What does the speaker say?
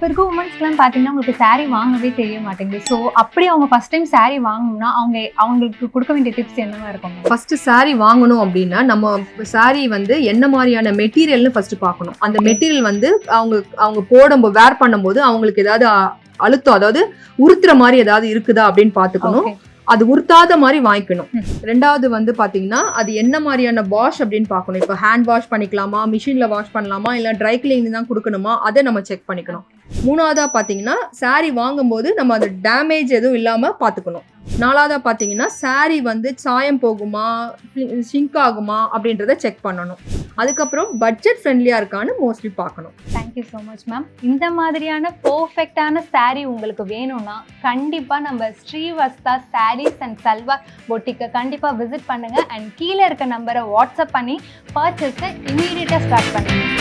இப்போ இருக்க உமன்ஸ்க்குலாம் பார்த்தீங்கன்னா உங்களுக்கு saree வாங்கவே தெரிய மாட்டேங்குது. ஸோ அப்படி அவங்க ஃபர்ஸ்ட் டைம் saree வாங்கணும்னா அவங்களுக்கு கொடுக்க வேண்டிய டிப்ஸ் என்னவா இருக்கும்? ஃபர்ஸ்ட் saree வாங்கணும் அப்படின்னா நம்ம saree வந்து என்ன மாதிரியான மெட்டீரியல்னு ஃபர்ஸ்ட் பார்க்கணும். அந்த மெட்டீரியல் வந்து அவங்க போடும்போது வேர் பண்ணும்போது அவங்களுக்கு ஏதாவது அழுத்தம், அதாவது உறுத்துற மாதிரி ஏதாவது இருக்குதா அப்படின்னு பார்த்துக்கணும். அது உறுத்தாத மாதிரி வாங்கிக்கணும். ரெண்டாவது வந்து பாத்தீங்கன்னா அது என்ன மாதிரியான வாஷ் அப்படின்னு பார்க்கணும். இப்போ ஹேண்ட் வாஷ் பண்ணிக்கலாமா, மிஷின்ல வாஷ் பண்ணலாமா, இல்லை ட்ரை கிளீனிங் தான் கொடுக்கணுமா, அதை நம்ம செக் பண்ணிக்கணும். மூணாவதா பாத்தீங்கன்னா saree வாங்கும்போது நம்ம அது டேமேஜ் எதுவும் இல்லாம பாத்துக்கணும். நாலாவதா பாத்தீங்கன்னா saree வந்து சாயம் போகுமா, ஷிங்க் ஆகுமா அப்படின்றத செக் பண்ணணும். அதுக்கப்புறம் பட்ஜெட் ஃப்ரெண்ட்லியா இருக்கான்னு மோஸ்ட்லி பார்க்கணும். Thank you so much ma'am. இந்த மாதிரியான பர்ஃபெக்டான saree உங்களுக்கு வேணும்னா கண்டிப்பா நம்ம ஸ்ரீவஸ்தா சாரீஸ் அண்ட் சல்வார் பொட்டிக்கை கண்டிப்பா விசிட் பண்ணுங்க. அண்ட் கீழே இருக்க நம்பரை வாட்ஸ்அப் பண்ணி பர்ச்சேஸை இமீடியட்டா ஸ்டார்ட் பண்ணுங்க.